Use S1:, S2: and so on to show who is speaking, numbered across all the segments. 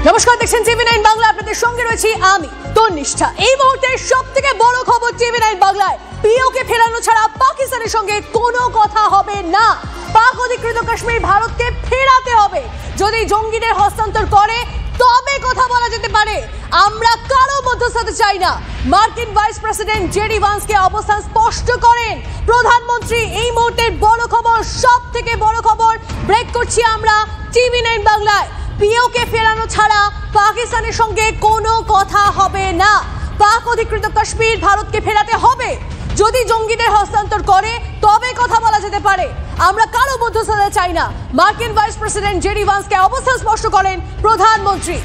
S1: নমস্কার, দেখছেন টিভি 9 বাংলা। আপনাদের সঙ্গে রয়েছি আমি তন্নিষ্ঠা। এই মুহূর্তে সবথেকে বড় খবর টিভি 9 বাংলায়। পিওকে ফেরানো ছাড়া পাকিস্তানের সঙ্গে কোনো কথা হবে না। পাক অধিকৃত কাশ্মীর ভারতকে ফেরাতে হবে। যদি জঙ্গিদের হস্তান্তর করে তবে কথা বলা যেতে পারে। আমরা কারো মধ্যস্থতা চাই না। মার্কিন ভাইস প্রেসিডেন্ট জেডি ভান্সকে অবস্থান স্পষ্ট করেন প্রধানমন্ত্রী। এই মুহূর্তের বড় খবর, সবথেকে বড় খবর ব্রেক করছি আমরা টিভি 9 বাংলায়। পিওকে ফেরানো ছাড়া পাকিস্তানের সঙ্গে কোনো কথা হবে না। পাক অধিকৃত কাশ্মীর ভারতকে ফেরাতে হবে। যদি জঙ্গিদের হস্তান্তর করে তবে কথা বলা যেতে পারে। আমরা কারো মধ্যস্থতা চাই না। মার্কিন ভাইস প্রেসিডেন্ট জেডি ভান্সকে অবস্থান স্পষ্ট করেন প্রধানমন্ত্রী।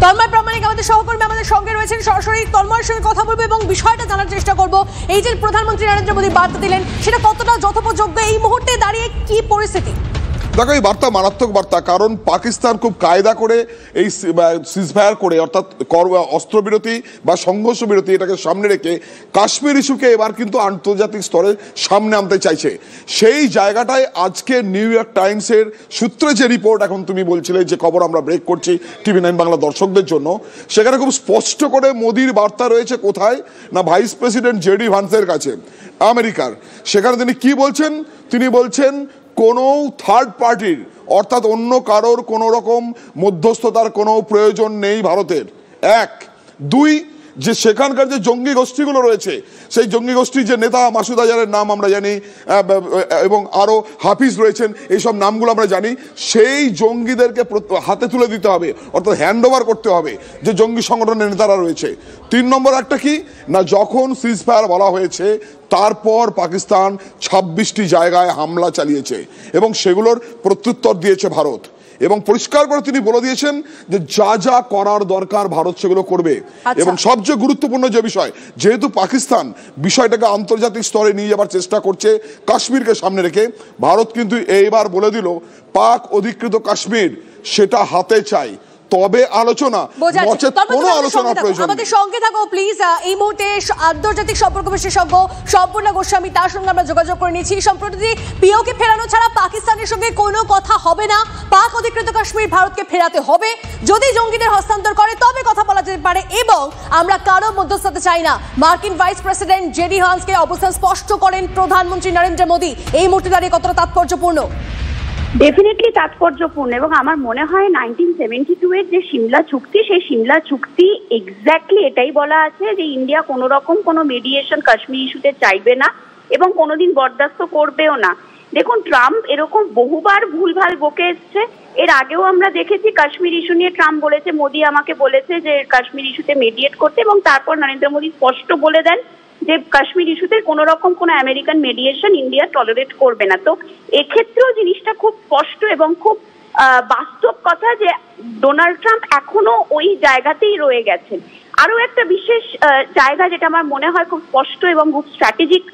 S1: তন্ময় প্রামাণিক আমাদের সহকর্মী আমাদের সঙ্গে রয়েছেন, সরাসরি তন্ময়ের সঙ্গে কথা বলবো এবং বিষয়টা জানার চেষ্টা করব। এই যে প্রধানমন্ত্রী নরেন্দ্র মোদী বার্তা দিলেন, সেটা কতটা যথোপযোগ্য? এই মুহূর্তে দাঁড়িয়ে কি পরিস্থিতি?
S2: দেখো, এই বার্তা মারাত্মক বার্তা, কারণ পাকিস্তান খুব কায়দা করে এই সিজফায়ার করে, অর্থাৎ অস্ত্রবিরতি বা সংঘর্ষ বিরতি, এটাকে সামনে রেখে কাশ্মীর ইস্যুকে এবার কিন্তু আন্তর্জাতিক স্তরে সামনে আনতে চাইছে। সেই জায়গাটায় আজকে নিউ ইয়র্ক টাইমসের সূত্রে যে রিপোর্ট, এখন তুমি বলছিলে যে খবর আমরা ব্রেক করছি টিভি 9 বাংলা দর্শকদের জন্য, সেখানে খুব স্পষ্ট করে মোদির বার্তা রয়েছে কোথায় না, ভাইস প্রেসিডেন্ট জেডি ভান্সের কাছে আমেরিকার। সেখানে তিনি কি বলছেন? তিনি বলছেন কোনো থার্ড পার্টির, অর্থাৎ অন্য কারোর কোনো রকম মধ্যস্থতার কোনো প্রয়োজন নেই ভারতের। এক, দুই, যে সেখানকার যে জঙ্গি গোষ্ঠীগুলো রয়েছে, সেই জঙ্গি গোষ্ঠীর যে নেতা মাসুদ আজহারের নাম আমরা জানি, এবং আরও হাফিজ রয়েছেন, এইসব নামগুলো আমরা জানি, সেই জঙ্গিদেরকে হাতে তুলে দিতে হবে, অর্থাৎ হ্যান্ড ওভার করতে হবে যে জঙ্গি সংগঠনের নেতারা রয়েছে। 3 নম্বর একটা কি না, যখন সিজফায়ার বলা হয়েছে তারপর পাকিস্তান 26টি জায়গায় হামলা চালিয়েছে এবং সেগুলোর প্রত্যুত্তর দিয়েছে ভারত। এবং পরিষ্কার করে তিনি বলে দিয়েছেন যে যা যা করার দরকার ভারত সেগুলো করবে। এবং সবচেয়ে গুরুত্বপূর্ণ যে বিষয়, যেহেতু পাকিস্তান বিষয়টাকে আন্তর্জাতিক স্তরে নিয়ে যাবার চেষ্টা করছে কাশ্মীরকে সামনে রেখে, ভারত কিন্তু এইবার বলে দিল পাক অধিকৃত কাশ্মীর সেটা হাতে চাই, তবে আলোচনা, কোনো আলোচনা প্রয়োজন।
S1: আমাদের সঙ্গে থাকো প্লিজ। এই মুহূর্তে আন্তর্জাতিক সম্পর্ক বিশেষজ্ঞ সম্পূর্ণা গোস্বামী, তার সঙ্গে আমরা যোগাযোগ করে নিয়েছি। সম্প্রতি পিওকে ফেরানো ছাড়া পাকিস্তানের সঙ্গে কোনো কথা হবে না। পাক অধিকৃত কাশ্মীর ভারতকে ফেরাতে হবে। যদি জঙ্গিদের হস্তান্তর করে তবে কথা বলা যেতে পারে এবং আমরা কারো মধ্যস্থতা চাই না। মার্কিন ভাইস প্রেসিডেন্ট জেডি ভান্সকে অবস্থান স্পষ্ট করেন প্রধানমন্ত্রী নরেন্দ্র মোদী। এই মুহূর্তে দাঁড়িয়ে কতটা তাৎপর্যপূর্ণ?
S3: ডেফিনেটলি তাৎপর্যপূর্ণ। এবং আমার মনে হয় 1972 এর যে সিমলা চুক্তি, সেই সিমলা চুক্তি এক্স্যাক্টলি এটাই বলা আছে যে ইন্ডিয়া কোনো রকম কোনো মিডিয়েশন কাশ্মীর ইস্যুতে চাইবে না এবং কোনোদিন বরদাস্ত করবেও না। দেখুন, ট্রাম্প এরকম বহুবার ভুলভাল বকে এসছে। এর আগেও আমরা দেখেছি কাশ্মীর ইস্যু নিয়ে ট্রাম্প বলেছে মোদি আমাকে বলেছে যে কাশ্মীর ইস্যুতে মিডিয়েট করতে, এবং তারপর নরেন্দ্র মোদী স্পষ্ট বলে দেন যে কাশ্মীর ইস্যুতে কোনো রকম কোনো আমেরিকান মিডিয়েশন ইন্ডিয়া টলারেট করবে না। তো এক্ষেত্রেও জিনিসটা খুব স্পষ্ট এবং খুব বাস্তব কথা যে ডোনাল্ড ট্রাম্প এখনো ওই জায়গাতেই রয়ে গেছেন। আরো একটা বিশেষ জায়গা যেটা আমার মনে হয় খুব স্পষ্ট এবং খুব স্ট্র্যাটেজিক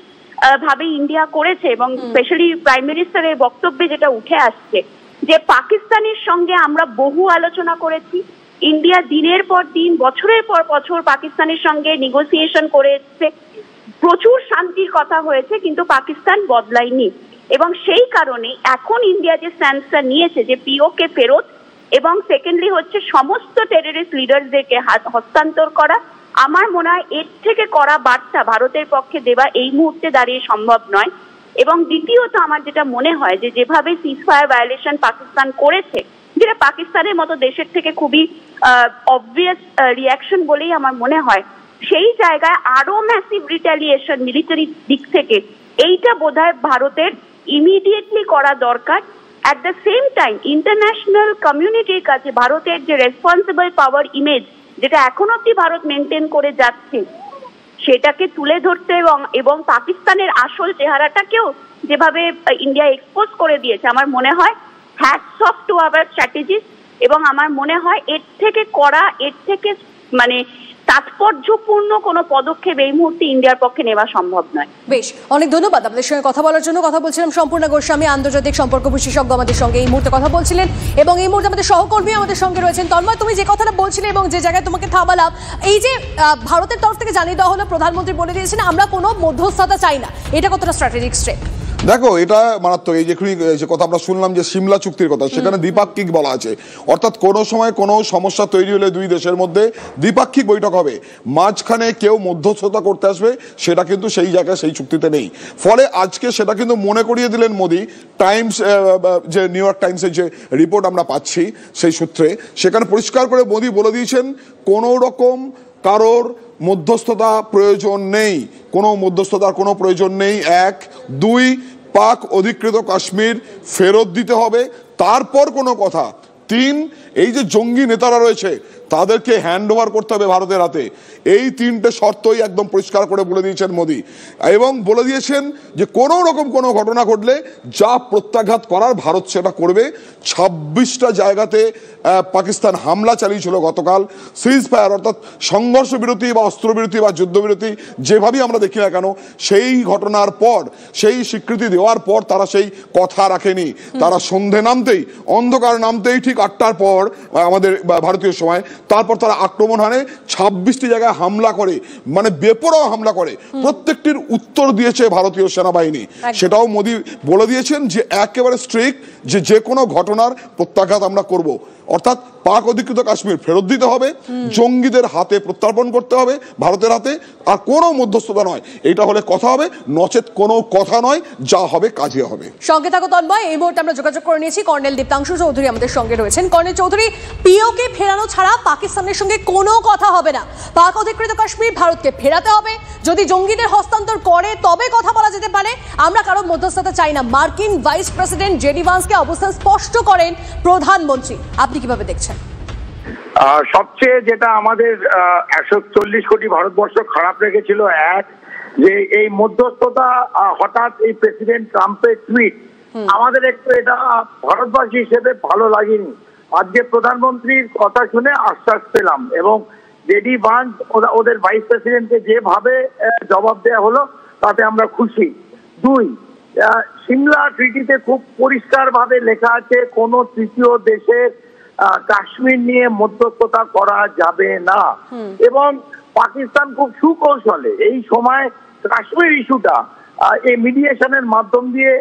S3: ভাবে ইন্ডিয়া করেছে, এবং স্পেশালি প্রাইম মিনিস্টারের বক্তব্যে যেটা উঠে আসছে, যে পাকিস্তানের সঙ্গে আমরা বহু আলোচনা করেছি। ইন্ডিয়া দিনের পর দিন, বছরের পর বছর পাকিস্তানের সঙ্গে নেগোসিয়েশন করে এসছে, প্রচুর শান্তির কথা হয়েছে, কিন্তু পাকিস্তান বদলায়নি। এবং সেই কারণে এখন ইন্ডিয়া যে স্ট্যান্সটা নিয়েছে যে পিওকে ফেরত, এবং সেকেন্ডলি হচ্ছে সমস্ত টেররিস্ট লিডারদেরকে হস্তান্তর করা, আমার মনে হয় এর থেকে করা বার্তা ভারতের পক্ষে দেওয়া এই মুহূর্তে দাঁড়িয়ে সম্ভব নয়। এবং দ্বিতীয়ত আমার যেটা মনে হয় যে যেভাবে সিজফায়ার ভায়োলেশন পাকিস্তান করেছে, যেটা পাকিস্তানের মতো দেশের থেকে খুবই অবভিয়াস রিয়াকশন বলেই আমার মনে হয়, সেই জায়গায় আরো ম্যাসিভ রিটালিয়েশন মিলিটারি দিক থেকে এইটা বোধহয় ভারতের ইমিডিয়েটলি করা দরকার। At the same time international কমিউনিটির কাছে ভারতের যে রেসপন্সিবল পাওয়ার ইমেজ যেটা এখন অব্দি ভারত মেনটেন করে যাচ্ছে, সেটাকে তুলে ধরতে এবং পাকিস্তানের আসল চেহারাটাকেও যেভাবে ইন্ডিয়া এক্সপোজ করে দিয়েছে, আমার মনে হয় hats off to our strategist. এবং আমার মনে হয় এর থেকে করা, এর থেকে মানে তাৎপর্যপূর্ণ কোনো পদক্ষেপ এই মুহূর্তে ইন্ডিয়ার পক্ষে নেওয়া সম্ভব নয়।
S1: বেশ, অনেক ধন্যবাদ আপনাদের সঙ্গে কথা বলার জন্য। কথা বলছিলাম সম্পূর্ণা গোস্বামী, আন্তর্জাতিক সম্পর্ক বিশেষজ্ঞ, আমাদের সঙ্গে এই মুহূর্তে কথা বলছিলেন। এবং এই মুহূর্তে আমাদের সহকর্মী আমাদের সঙ্গে রয়েছেন। তন্ময়, তুমি যে কথাটা বলছিলে এবং যে জায়গায় তোমাকে থামালাম, এই যে ভারতের তরফ থেকে জানিয়ে দেওয়া হলো, প্রধানমন্ত্রী বলে দিয়েছেন আমরা কোনো মধ্যস্থতা চাই না, এটা কতটা স্ট্র্যাটেজিক স্টেপ?
S2: দেখো এটা মারাত্মক। এই যে কথা আমরা শুনলাম যে সিমলা চুক্তির কথা, সেখানে দ্বিপাক্ষিক বলা আছে, অর্থাৎ কোনো সময় কোনো সমস্যা তৈরি হলে দুই দেশের মধ্যে দ্বিপাক্ষিক বৈঠক হবে, মাঝখানে কেউ মধ্যস্থতা করতে আসবে সেটা কিন্তু সেই জায়গায় সেই চুক্তিতে নেই। ফলে আজকে সেটা কিন্তু মনে করিয়ে দিলেন মোদি। টাইমস, যে নিউ ইয়র্ক টাইমসের যে রিপোর্ট আমরা পাচ্ছি সেই সূত্রে, সেখানে পরিষ্কার করে মোদি বলে দিয়েছেন কোনো রকম কারোর মধ্যস্থতা প্রয়োজন নেই, কোনো মধ্যস্থতার কোনো প্রয়োজন নেই। 1, 2, পাক অধিকৃত কাশ্মীর ফেরত দিতে হবে, তারপর কোনো কথা। 3, এই যে জঙ্গি নেতারা রয়েছে তাদেরকে হ্যান্ড ওভার করতে হবে ভারতের হাতে। এই 3টে শর্তই একদম পরিষ্কার করে বলে দিয়েছেন মোদি, এবং বলে দিয়েছেন যে কোনো রকম কোনো ঘটনা ঘটলে যা প্রত্যাঘাত করার ভারত সেটা করবে। 26টা জায়গাতে পাকিস্তান হামলা চালিয়েছিল গতকাল। সিজ ফায়ার অর্থাৎ সংঘর্ষ বিরতি বা অস্ত্রবিরতি বা যুদ্ধবিরতি যেভাবেই আমরা দেখি না কেন, সেই ঘটনার পর, সেই স্বীকৃতি দেওয়ার পর তারা সেই কথা রাখেনি। তারা সন্ধে নামতেই, অন্ধকার নামতেই ঠিক 8টার পর আমাদের ভারতীয় সময়, তারপর তারা আক্রমণ হানে, 26টি জায়গায় হামলা করে, মানে বেপরোয়া হামলা করে। প্রত্যেকটির উত্তর দিয়েছে ভারতীয় সেনাবাহিনী। সেটাও মোদি বলে দিয়েছেন যে একেবারে স্ট্রিক্ট, যে কোনো ঘটনার প্রত্যাঘাত আমরা করব। অর্থাৎ পাক অধিকৃত কাশ্মীর ফেরত দিতে হবে, জঙ্গিদের হাতে প্রত্যার্পণ করতে হবে ভারতের হাতে, আর কোনো মধ্যস্থতা নয়। এটা হলে কথা হবে, নচেত কোনো কথা নয়, যা হবে কাজে হবে।
S1: সঙ্গে থাকো তন্ময়। এই মুহূর্তে আমরা যোগাযোগ করে নিয়েছি কর্নেল দীপ্তাংশু চৌধুরী আমাদের সঙ্গে রয়েছেন। কর্নেল চৌধুরী, পিওকে ফেরানো ছাড়া পাকিস্তানের সঙ্গে কোনো কথা হবে না। পাক অধিকৃত কাশ্মীর ভারতকে ফেরাতে হবে, যদি জঙ্গিদের হস্তান্তর করে তবে কথা বলা যেতে পারে। আমরা কারো মধ্যস্থতা চাই না। মার্কিন ভাইস প্রেসিডেন্ট জেডি ভান্সকে অবস্থান স্পষ্ট করেন প্রধানমন্ত্রী। আপনি কিভাবে দেখছেন?
S4: সবচেয়ে যেটা আমাদের 140 কোটি ভারতবর্ষ খারাপ রেখেছিল, এক যে এই মধ্যস্থতা, হঠাৎ এই প্রেসিডেন্ট ট্রাম্পের টুইট, আমাদের একটু এটা ভারতবাসী হিসেবে ভালো লাগেনি। আজকে প্রধানমন্ত্রীর কথা শুনে আশ্বাস পেলাম, এবং জেডি ভান্স ওদের ভাইস প্রেসিডেন্টকে যেভাবে জবাব দেওয়া হলো তাতে আমরা খুশি। 2, সিমলা ট্রিটিতে খুব পরিষ্কার ভাবে লেখা আছে কোন তৃতীয় দেশের কাশ্মীর নিয়ে মধ্যস্থতা করা যাবে না, এবং পাকিস্তান খুব সুকৌশলে এই সময় কাশ্মীর ইস্যুটা এই মিডিয়েশনের মাধ্যম দিয়ে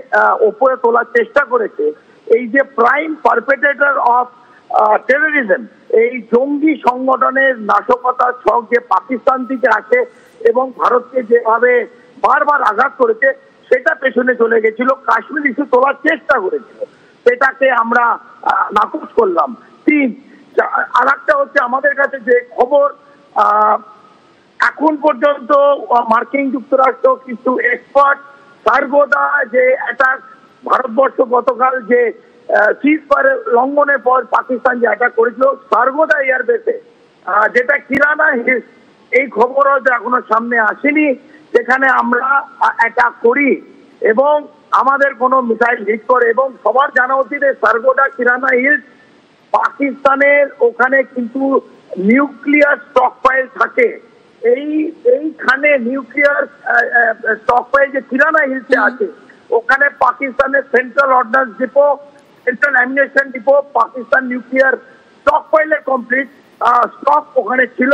S4: ওপরে তোলার চেষ্টা করেছে। এই যে প্রাইম পারপেট্রেটর অফ টেরোরিজম, এই জঙ্গি সংগঠনের নাশকতার ছক যে পাকিস্তান থেকে আসে এবং ভারতকে যেভাবে বারবার আঘাত করেছে, সেটা পেছনে চলে গেছিল, কাশ্মীর ইস্যু তোলার চেষ্টা করেছিল, সেটাকে আমরা নাকচ করলাম। 3, আর একটা হচ্ছে আমাদের কাছে যে খবর, এখন পর্যন্ত মার্কিন যুক্তরাষ্ট্র কিছু এক্সপার্ট সার্গোদা যে অ্যাটাক, ভারতবর্ষ গতকাল যে সিজ ফায়ার লঙ্ঘনের পর পাকিস্তান যে অ্যাটাক করেছিল সার্গোদা এয়ারবেসে, যেটা কিরানা হিলস, এই খবরও এখনো সামনে আসেনি, যেখানে আমরা অ্যাটাক করি এবং আমাদের কোনো মিসাইল হিট করে। এবং সবার জানা উচিত সার্গোদা কিরানা হিলস পাকিস্তানের ওখানে কিন্তু নিউক্লিয়ার স্টক পাইল থাকে। এইখানে নিউক্লিয়ার স্টক পাইল যে কিরানা হিলসে আছে, ওখানে পাকিস্তানের central ordnance depot, central ammunition depot, Pakistan nuclear stock পাইলের কমপ্লিট স্টক ওখানে ছিল।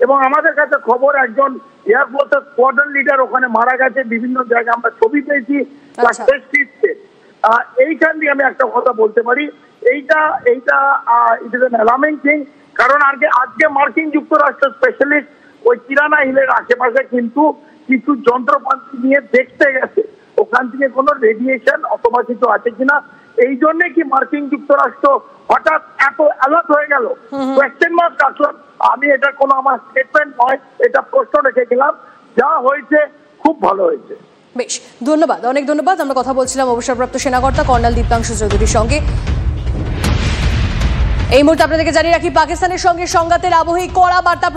S4: এবং আমাদের কাছে খবর একজন এয়ারফোর্সের স্কোয়াড্রন লিডার ওখানে মারা গেছে, বিভিন্ন জায়গায় আমরা ছবি পেয়েছি। এইখান দিয়ে আমি একটা কথা বলতে পারি, এইটা it is an alarming thing, কারণ আজকে মার্কিন যুক্তরাষ্ট্র স্পেশালিস্ট ওই কিরানা হিলের আশেপাশে কিন্তু কিছু যন্ত্রপাতি নিয়ে দেখতে গেছে ওখান থেকে কোনো রেডিয়েশন অথবা কিছু আছে কিনা। এই জন্য কি মার্কিন যুক্তরাষ্ট্র হঠাৎ এত অ্যালার্ট হয়ে গেল? কোয়েশ্চেন মার্ক রাখলাম আমি, এটা কোনো আমার স্টেটমেন্ট নয়, এটা প্রশ্ন রেখে গেলাম। যা হয়েছে খুব ভালো হয়েছে।
S1: বেশ, ধন্যবাদ, অনেক ধন্যবাদ। আমরা কথা বলছিলাম অবসরপ্রাপ্ত সেনাকর্তা কর্নেল দীপ্তাংশু চৌধুরীর সঙ্গে। এই মুহূর্তে আপনাদেরকে জানিয়ে রাখি, পাকিস্তানের সঙ্গে সংঘাতের আবহে কড়া বার্তা